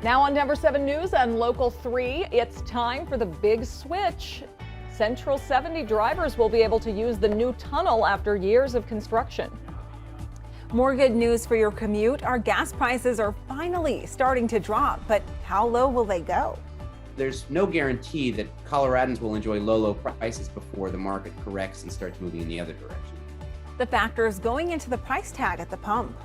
Now on Number 7 News and Local 3, it's time for the big switch. Central 70 drivers will be able to use the new tunnel after years of construction. More good news for your commute. Our gas prices are finally starting to drop, but how low will they go? There's no guarantee that Coloradans will enjoy low prices before the market corrects and starts moving in the other direction. The factors going into the price tag at the pump.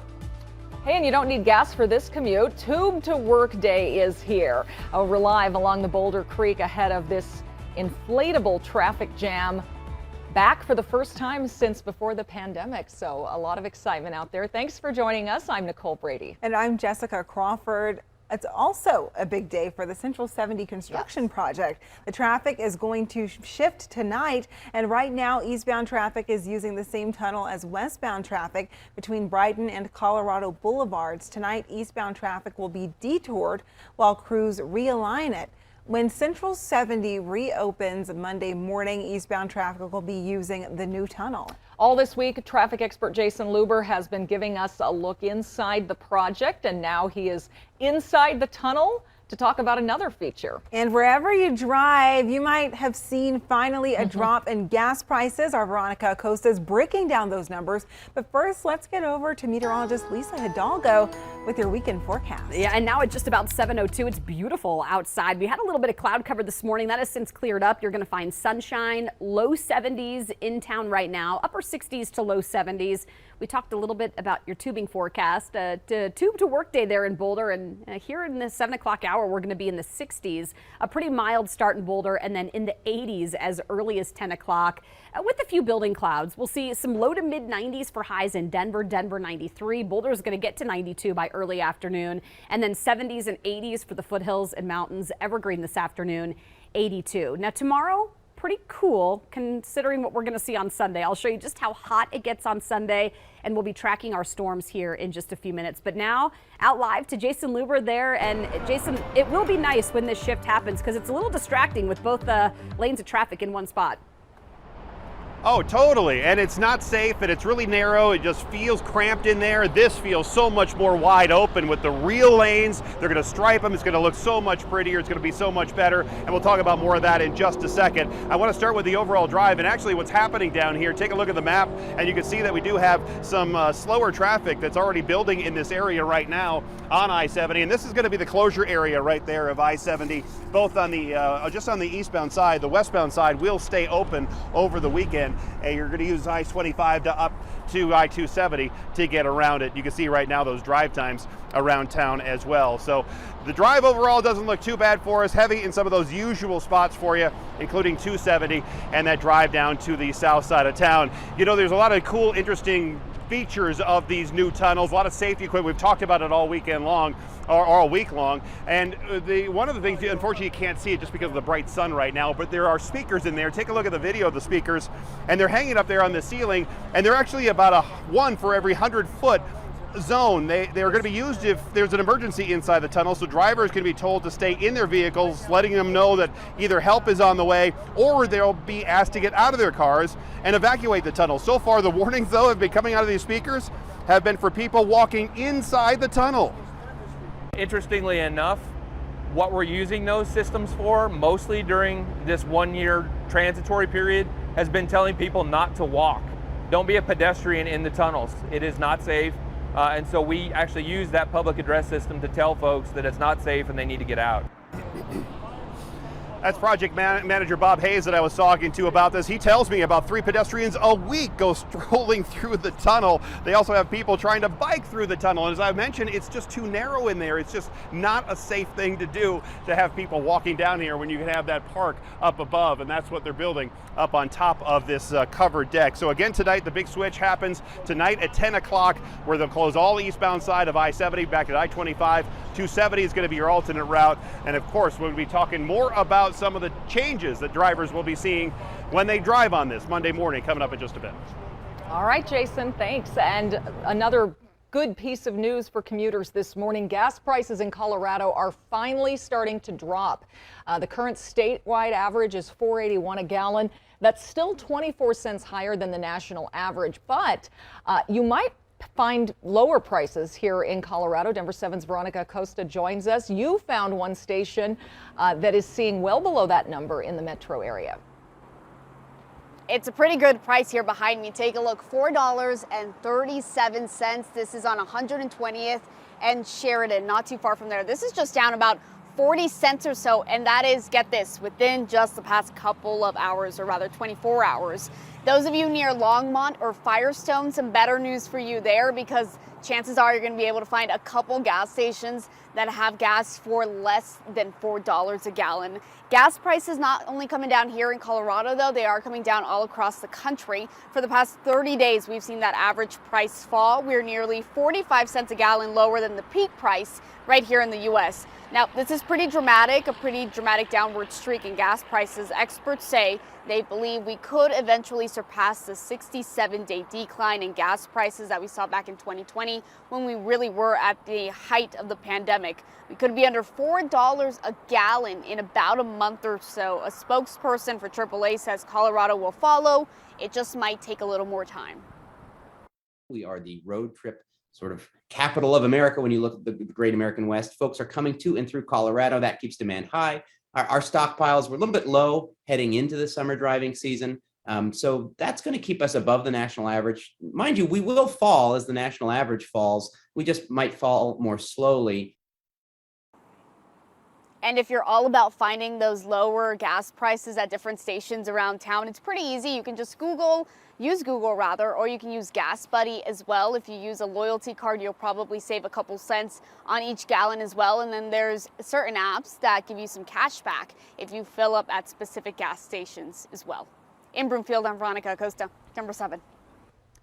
Hey, and you don't need gas for this commute. Tube to Work Day is here. We're live along the Boulder Creek ahead of this inflatable traffic jam. Back for the first time since before the pandemic, so a lot of excitement out there. Thanks for joining us. I'm Nicole Brady. And I'm Jessica Crawford. It's also a big day for the Central 70 construction project. The traffic is going to shift tonight, and right now eastbound traffic is using the same tunnel as westbound traffic between Brighton and Colorado Boulevards. Tonight, eastbound traffic will be detoured while crews realign it. When Central 70 reopens Monday morning, eastbound traffic will be using the new tunnel. All this week, traffic expert JAYSON LUBER has been giving us a look inside the project, and now he is inside the tunnel to talk about another feature. And wherever you drive, you might have seen finally a drop in gas prices. Our Veronica ACOSTA is breaking down those numbers. But first, let's get over to meteorologist Lisa Hidalgo with your weekend forecast. Yeah, and now it's just about 7:02. It's beautiful outside. We had a little bit of cloud cover this morning. That has since cleared up. You're going to find sunshine, low 70s in town right now, upper 60s to low 70s. We talked a little bit about your tubing forecast. Tube to Work Day there in Boulder, and here in the 7 o'clock hour, we're going to be in the 60s. A pretty mild start in Boulder, and then in the 80s as early as 10 o'clock. With a few building clouds, we'll see some low to mid 90s for highs in Denver. Denver 93. Boulder is going to get to 92 by early afternoon, and then 70s and 80s for the foothills and mountains. Evergreen this afternoon, 82. Now tomorrow, pretty cool considering what we're going to see on Sunday. I'll show you just how hot it gets on Sunday, and we'll be tracking our storms here in just a few minutes. But now out live to JAYSON LUBER there. And Jason, it will be nice when this shift happens because it's a little distracting with both the lanes of traffic in one spot. Oh, totally. And it's not safe, and it's really narrow. It just feels cramped in there. This feels so much more wide open with the real lanes. They're going to stripe them. It's going to look so much prettier. It's going to be so much better. And we'll talk about more of that in just a second. I want to start with the overall drive and actually what's happening down here. Take a look at the map, and you can see that we do have some slower traffic that's already building in this area right now on I-70. And this is going to be the closure area right there of I-70, both on the just on the eastbound side. The westbound side will stay open over the weekend. And you're going to use I-25 to up to I-270 to get around it. You can see right now those drive times around town as well. So the drive overall doesn't look too bad for us. Heavy in some of those usual spots for you, including 270 and that drive down to the south side of town. You know, there's a lot of cool, interesting features of these new tunnels, a lot of safety equipment. We've talked about it all weekend long, or all week long. And one of the things, unfortunately, you can't see it just because of the bright sun right now, but there are speakers in there. Take a look at the video of the speakers, and they're hanging up there on the ceiling, and they're actually about one for every 100-foot zone. They are going to be used if there's an emergency inside the tunnel, so drivers can be told to stay in their vehicles, letting them know that either help is on the way or they'll be asked to get out of their cars and evacuate the tunnel. So far, the warnings, though, have been coming out of these speakers have been for people walking inside the tunnel. Interestingly enough, what we're using those systems for, mostly during this 1-year transitory period, has been telling people not to walk. Don't be a pedestrian in the tunnels. It is not safe. And so we actually use that public address system to tell folks that it's not safe and they need to get out. That's project manager Bob Hayes that I was talking to about this. He tells me about 3 pedestrians a week go strolling through the tunnel. They also have people trying to bike through the tunnel. And as I mentioned, it's just too narrow in there. It's just not a safe thing to do to have people walking down here when you can have that park up above. And that's what they're building up on top of this covered deck. So again, tonight, the big switch happens tonight at 10 o'clock, where they'll close all the eastbound side of I-70 back at I-25. 270 is going to be your alternate route. And of course, we'll be talking more about some of the changes that drivers will be seeing when they drive on this Monday morning, coming up in just a bit. All right, Jason, thanks. And another good piece of news for commuters this morning. Gas prices in Colorado are finally starting to drop. The current statewide average is $4.81 a gallon. That's still 24 cents higher than the national average, but you might find lower prices here in Colorado. Denver 7's Veronica ACOSTA joins us. You found one station that is seeing well below that number in the metro area. It's a pretty good price here behind me. Take a look, $4.37. This is on 120th and Sheridan, not too far from there. This is just down about 40 cents or so, and that is, get this, within just the past couple of hours, or rather 24 hours. Those of you near Longmont or Firestone, some better news for you there, because chances are you're going to be able to find a couple gas stations that have gas for less than $4 a gallon. Gas prices not only coming down here in Colorado, though, they are coming down all across the country. For the past 30 days, we've seen that average price fall. We're nearly 45 cents a gallon lower than the peak price right here in the U.S. Now, this is pretty dramatic, a pretty dramatic downward streak in gas prices. Experts say they believe we could eventually surpass the 67-day decline in gas prices that we saw back in 2020 when we really were at the height of the pandemic. We could be under $4 a gallon in about a month or so. A spokesperson for AAA says Colorado will follow. It just might take a little more time. We are the road trip sort of capital of America. When you look at the great American West, folks are coming to and through Colorado. That keeps demand high. Our stockpiles were a little bit low heading into the summer driving season. So that's going to keep us above the national average. Mind you, we will fall as the national average falls. We just might fall more slowly. And if you're all about finding those lower gas prices at different stations around town, it's pretty easy. You can just use Google rather, or you can use Gas Buddy as well. If you use a loyalty card, you'll probably save a couple cents on each gallon as well. And then there's certain apps that give you some cash back if you fill up at specific gas stations as well. In Broomfield, I'm Veronica ACOSTA, Denver 7.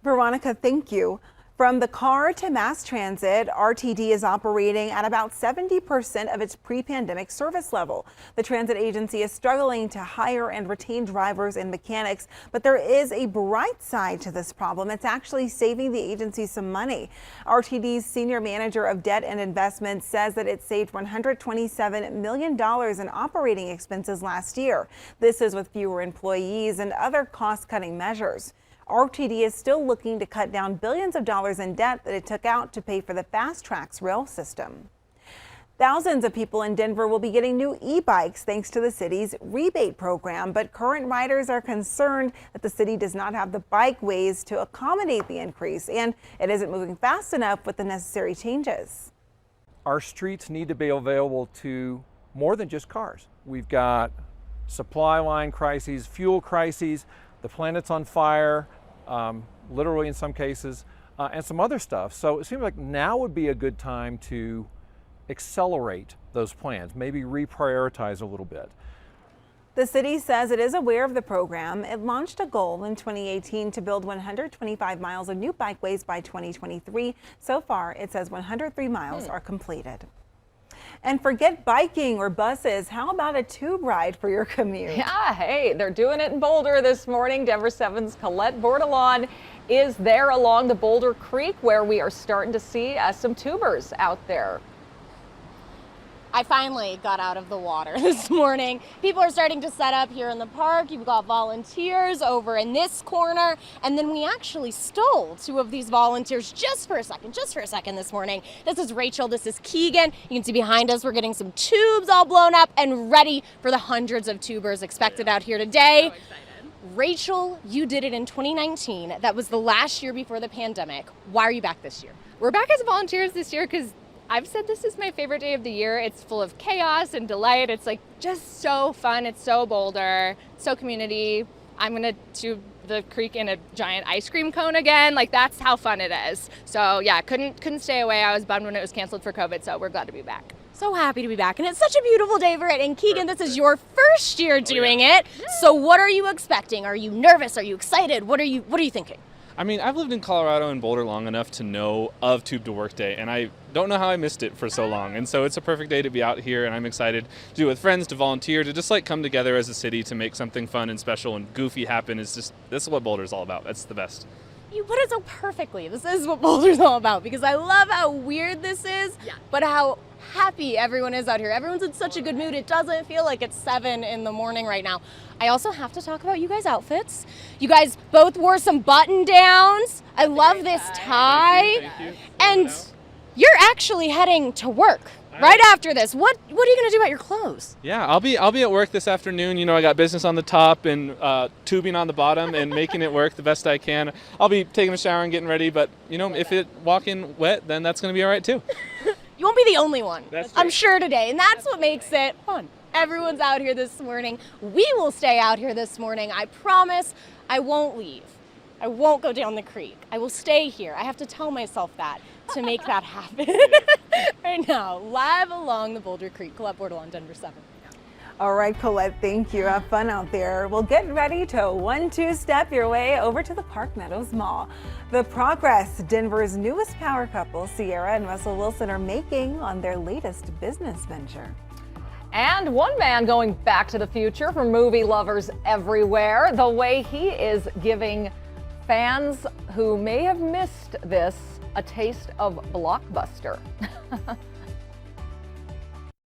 Veronica, thank you. From the car to mass transit, RTD is operating at about 70% of its pre-pandemic service level. The transit agency is struggling to hire and retain drivers and mechanics, but there is a bright side to this problem. It's actually saving the agency some money. RTD's senior manager of debt and investments says that it saved $127 million in operating expenses last year. This is with fewer employees and other cost-cutting measures. RTD is still looking to cut down billions of dollars in debt that it took out to pay for the Fast Track's rail system. Thousands of people in Denver will be getting new e-bikes thanks to the city's rebate program, but current riders are concerned that the city does not have the bikeways to accommodate the increase, and it isn't moving fast enough with the necessary changes. Our streets need to be available to more than just cars. We've got supply line crises, fuel crises, the planet's on fire, literally in some cases, and some other stuff. So it seems like now would be a good time to accelerate those plans, maybe reprioritize a little bit. The city says it is aware of the program. It launched a goal in 2018 to build 125 miles of new bikeways by 2023. So far, it says 103 miles are completed. And forget biking or buses. How about a tube ride for your commute? Yeah, hey, they're doing it in Boulder this morning. Denver 7's Colette Bordelon is there along the Boulder Creek, where we are starting to see some tubers out there. I finally got out of the water this morning. People are starting to set up here in the park. You've got volunteers over in this corner. And then we actually stole two of these volunteers just for a second this morning. This is Rachel, this is Keegan. You can see behind us, we're getting some tubes all blown up and ready for the hundreds of tubers expected out here today. So excited. Rachel, you did it in 2019. That was the last year before the pandemic. Why are you back this year? We're back as volunteers this year because I've said this is my favorite day of the year. It's full of chaos and delight. It's like just so fun. It's so Boulder, so community. I'm gonna do the creek in a giant ice cream cone again. Like that's how fun it is. So yeah, couldn't stay away. I was bummed when it was canceled for COVID, so we're glad to be back. So happy to be back, and it's such a beautiful day for it. And Keegan, this is your first year doing it. So what are you expecting? Are you nervous? Are you excited? What are you thinking? I mean, I've lived in Colorado and Boulder long enough to know of Tube to Work Day, and I don't know how I missed it for so long. And so it's a perfect day to be out here, and I'm excited to do it with friends, to volunteer, to just like come together as a city to make something fun and special and goofy happen. This is what Boulder's all about. That's the best. You put it so perfectly. This is what Boulder's all about, because I love how weird this is, but how happy everyone is out here. Everyone's in such a good mood. It doesn't feel like it's 7 in the morning right now. I also have to talk about you guys' outfits. You guys both wore some button downs. I love this tie. Thank you. And you're actually heading to work right after this. What are you gonna do about your clothes? Yeah, I'll be at work this afternoon. You know, I got business on the top and tubing on the bottom and making it work the best I can. I'll be taking a shower and getting ready, but you know, if it walking wet, then that's gonna be all right too. You won't be the only one, That's I'm true. sure, today, and that's what makes it fun. Everyone's out here this morning. We will stay out here this morning. I promise I won't leave. I won't go down the creek. I will stay here. I have to tell myself that to make that happen. Right now, live along the Boulder Creek. Colette Bordelon on Denver 7. All right, Colette, thank you. Have fun out there. Well, get ready to 1-2 step your way over to the Park Meadows Mall. The progress Denver's newest power couple, Sierra and Russell Wilson, are making on their latest business venture. And one man going back to the future for movie lovers everywhere, the way he is giving fans who may have missed this a taste of Blockbuster.